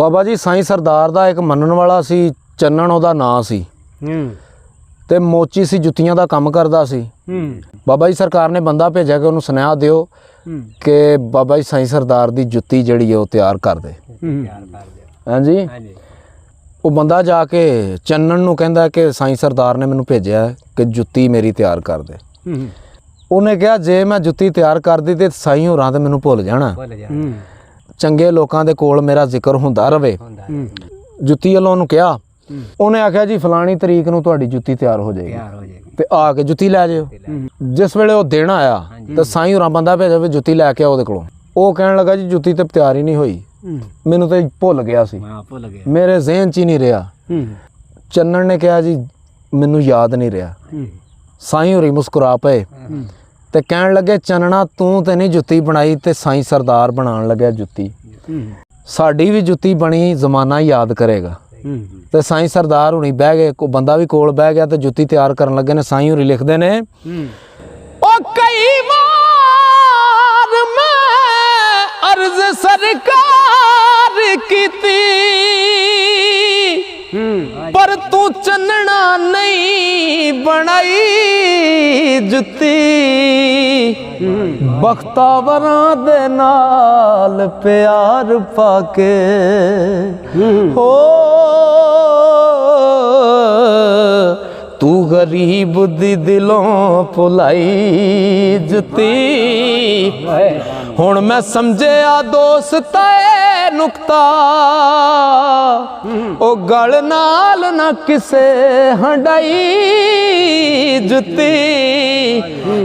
बाबा जी साईं सरदार दा एक मनन वाला सी, चन्नन ओहदा नां सी ते मोची सी जुत्तियां दा काम करदा सी। बाबा जी सरकार ने बंदा भेजा कि उन्होंने सुनेहा दिओ कि बाबा जी साईं सरदार दी जुत्ती जिहड़ी है वो तैयार कर दे। हाँ जी, वो बंदा जाके चन्नन नूं कहंदा कि साईं सरदार ने मैनूं भेजिया कि जुत्ती मेरी तैयार कर दे। उन्हें कहा जे मैं जुत्ती तैयार कर दी ते साईं होरां ते मैनूं भुल जाना, चंगे लोकां दे कोल मेरा जिक्र हुंदा रवे। जुत्ती वालों नूं कहा, उन्हें आख्या जी फलानी तरीक नूं तुहाडी जुत्ती तैयार हो जाएगी ते आके जुत्ती लै जाओ। जिस वेले वो दिन आया तो साईं होरां बंदा भेजा भी जुत्ती लैके आओ ओहदे कोलों। वो कहण लगा जी जुत्ती ते तैयार ही नहीं होई, मैनूं ते भुल गया सी, मेरे ज़हन च ही नहीं रहा। चन्नन ने कहा जी मैनूं याद नहीं रहा। साईं होरी मुस्कुरा पे ते कहण लगे चन्नना तूं ते नहीं जुत्ती बनाई ते साईं सरदार बनाण लग्या जुत्ती। साडी भी जुत्ती बनी जमाना याद करेगा। ते साईं सरदार हुणी बह गए, को बंदा भी कोल बह गया ते जुत्ती तैयार करन लगे ने। साईं होरी लिखदे ने ओ कई बार मैं अर्ज सरकार कीती पर तू चन्नना नहीं बनाई जुत्ती। बख्तावरां दे नाल प्यार पाके हो तू गरीब दी दिलों भुलाई जुत्ती। हुण मैं समझिया दोस्त ए नुक्ता ओ गल नाल ना किसे हंडाई जुत्ती।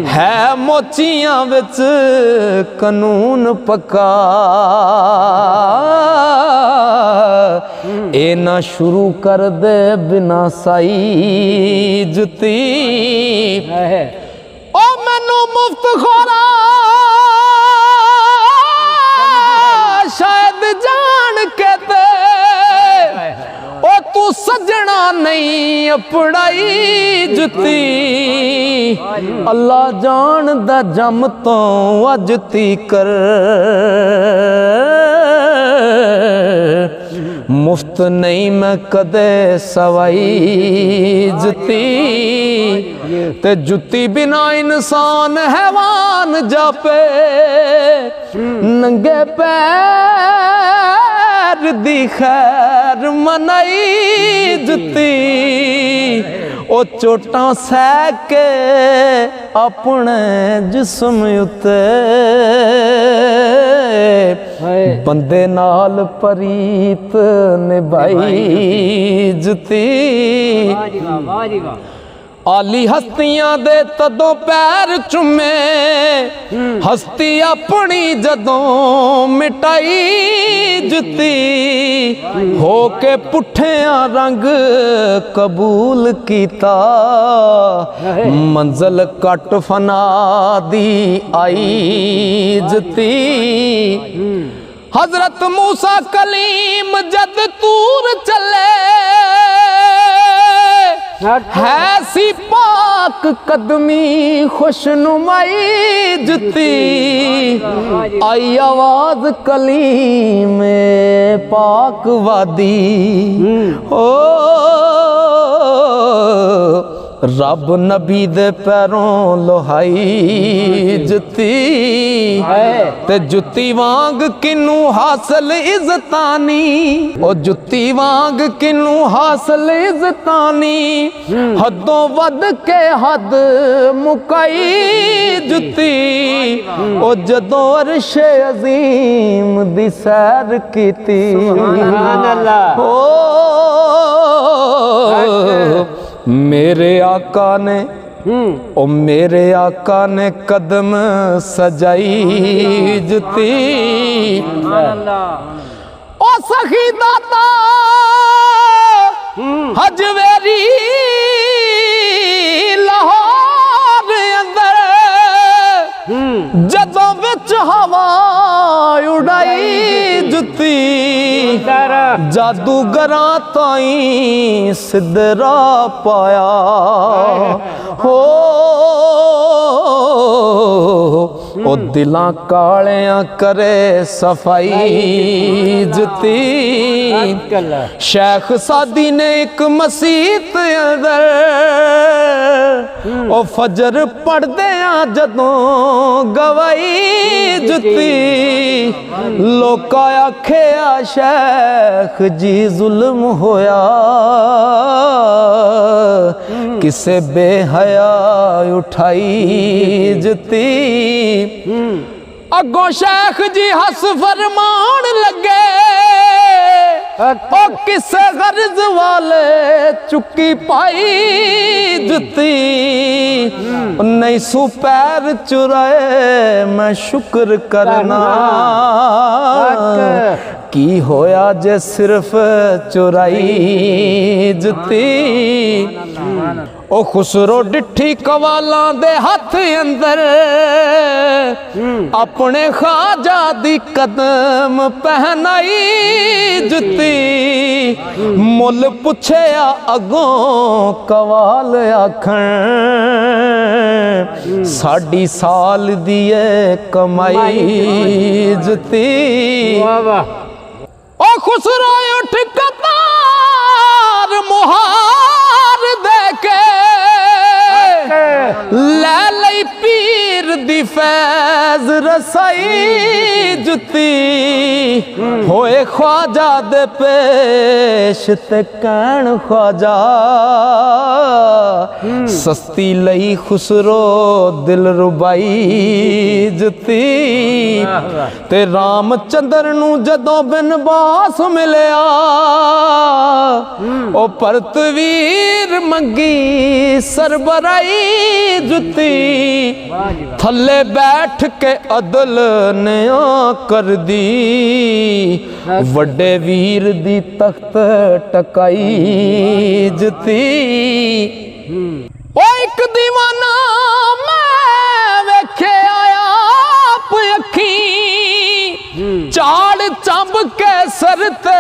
है मोचियां विच कानून पक्का ए ना शुरू कर दे बिना साई जुत्ती। ओ मैनू मुफ्त खोरा शायद जान के ते ओ तू सजना नहीं अपनाई जुत्ती। अल्लाह जान दा जम तो अज तीकर मुफ्त नहीं मैं कदे सवाई जुत्ती। ते जुत्ती बिना इंसान हैवान जापे नंगे पैर दी खैर मनाई जुत्ती। ओ चोटां सह के अपने जिस्म उत्ते बंदे नाल परीत निभाई जुत्ती। आली हस्तियां दे तदों पैर चुमे हस्ती अपनी जदों मिटाई जुत्ती। हो के पुठियां रंग कबूल कीता मंजिल कट फना दी आई जुत्ती। हजरत मूसा कलीम जद तूर चले है सी पाक कदमी खुशनुमाई जुत्ती। आई आवाज कलीम पाक वादी ओ रब नबी दे पैरों लोहाई जुत्ती। ते जुत्ती वांग किनू हासिल इज्जतानी ओ जुत्ती वांग किनू हासिल इज्जतानी। हदों वध के हद मुकाई जुत्ती। ओ जदों अरशे अजीम दी सैर कीती ओ मेरे आका ने ओ मेरे आका ने कदम सजाई जुत्ती। ओ सखी दाता हजवेरी लाहौर अंदर जदों विच हवा उड़ाई जुत्ती। जादूगरां ताईं सिदरा पाया हो ओ दिलां कालियां करे सफाई जुती। शेख सादी ने एक मसीत अंदर ओ फजर पढ़दे जदों गवाई जुती। लोका आखिया शेख जी जुल्म होया किसे बेहया उठाई जुती। अगों शेख जी हस फरमान लगे ओ किसे गर्ज वाले चुकी पाई जुती। नहीं सू पैर चुराए मैं शुक्र करना की होया जे सिर्फ चुराई जुती। ओ खुसरो डिठी कवालां दे हथ अंदर अपने ख्वाजा दी कदम पहनाई जुती। मुल पुछया अगों कवाल आखण साडी साल दी कमाई जुती। ओ खुसरो उठ कतार मुहार देके ले लई पीर दी फैज रसाई जुती। होए ख्वाजा दे पेश ते कहण ख्वाजा सस्ती लई खुसरो दिल रुबाई जुती। ते रामचंद्र नू जदों बिन बास मिलिया ओ परतवीर मंगी सरबराई जुती। थल्ले बैठ के अदल ने कर दी वड्डे वीर दी तख्त टकाई जुती। ओ एक दीवाना मैं वेखे आया आप अखी चाड़ चंब के सर ते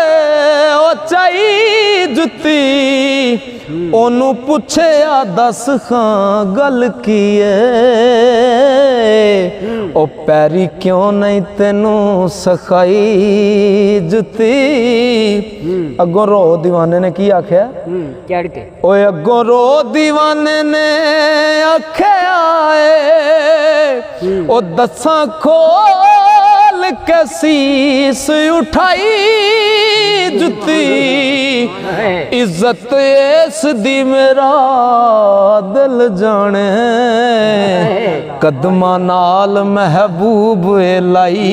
ओ चाई जुती। ओनू पुछया दस खां गल की ओ पैरी क्यों नहीं तेनू सखाई जुती। अगों रो दीवाने ने की आख्या चढ़ के ओए अगों रो दीवाने ने आख्या ओ दसां खोल के शीस उठाई जुती। इज्जत इस दी मेरा दिल जाने कदमा नाल महबूब लाई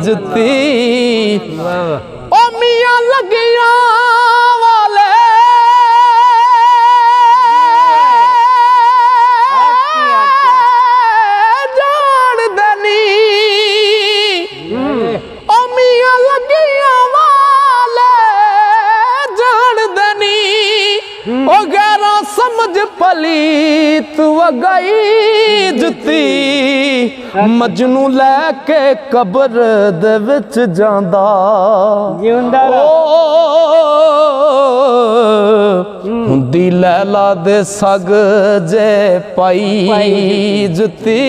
जुती। ओ मियां लगिया वाले जान दनी ओ मियां लगिया वाले जान दनी ओ गैरा समझ पलीत वगाई जुती। मजनू लैके कबर दे विच जांदा हुंदी लैला दे सग जे पाई जुती।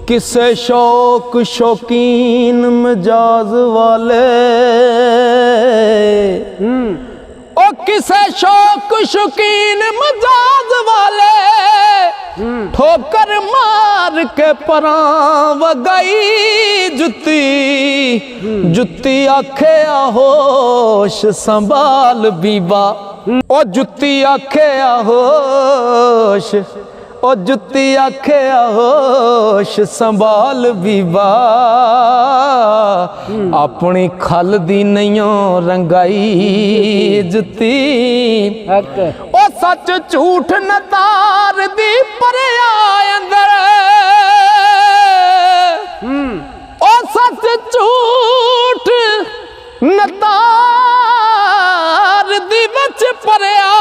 किसे शौक शौकीन मिजाज वाले ओ किसे शौक शौकीन मिजाज वाले ठोकर मार के परां वगाई जुती। जुती आखे होश संभाल बीबा ओ जुती आखे होश ओ जुती आखे होश संभाल बीबा। अपनी खल दी नैयों रंगाई जुती। ओ सच झूठ नतार दी परया अंदर ओ सच झूठ नतार दी बच परया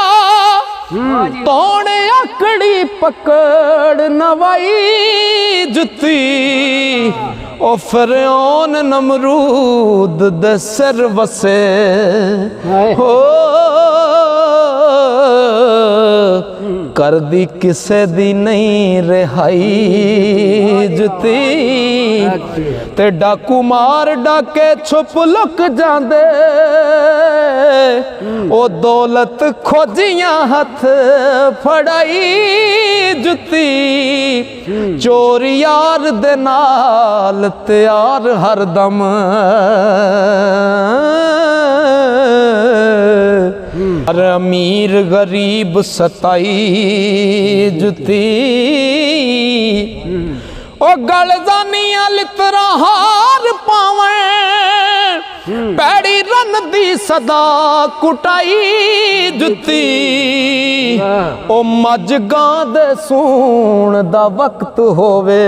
तोड़े आकड़ी पकड़ नवाई जुती। ओ फिरौन नमरूद दे सिर वसे हो करदी किसे दी नहीं रिहाई जुती ते डाकू मार डाके छुप लुक जांदे ओ दौलत खोजियां हथ फड़ाई जुती चोर यार दे नाल त्यार हरदम अमीर गरीब सताई जुती ओ गल जानिया लितरा हार पावे पैड़ी रन दी सदा कुटाई जुती ओ मज गां दे सूण दा वक्त होवे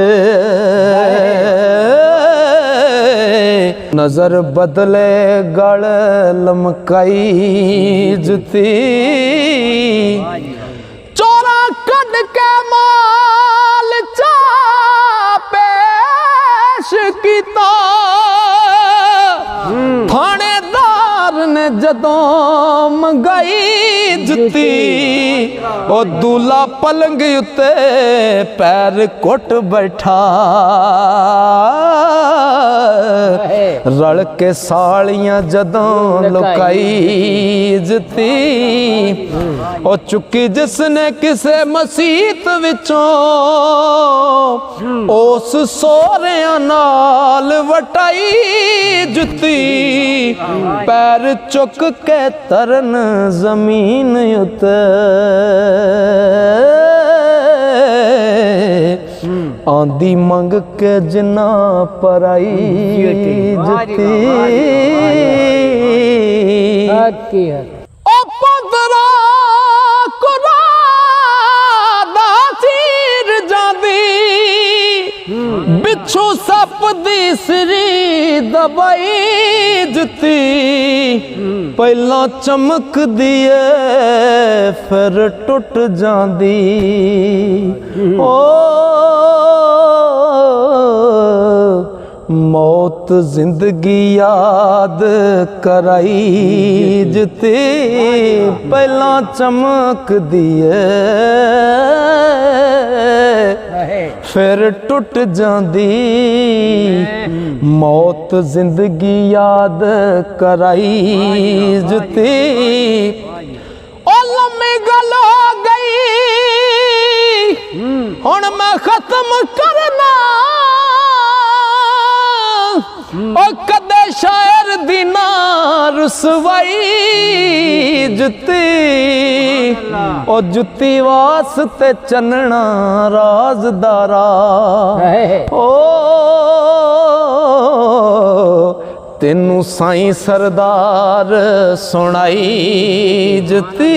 नजर बदले गल लमकाई जुती चोरा कड के माल चा पेश कीता थानेदार ने जदों मंगाई जुती ओ दूल्हा पलंग उत्ते पैर कुट बैठा रल के सालियां जदों लुकाई जुती ओ चुकी जिसने किसे मसीत विचों उस सोहरियां नाल वटाई जुती पैर चुक के तरन जमीन उते आंदी मंग के जिना पराई जुती ओ पंदरा कुरा दा चीर जांदी बिच्छू सप दी सिरी दबाई जुती पहला चमक दिए फिर टुट जांदी ओ मौत जिंदगी याद कराई जुती पहला चमक दिए फिर टुट जांदी मौत जिंदगी याद कराई जुती ओ लम्मी गल हो गई हुण मैं खत्म करना ओ कदे शायर दी ना रुसवाई जुती ओ जुती वास्ते चन्ना राजदारा ओ तेनू साईं सरदार सुनाई जुती।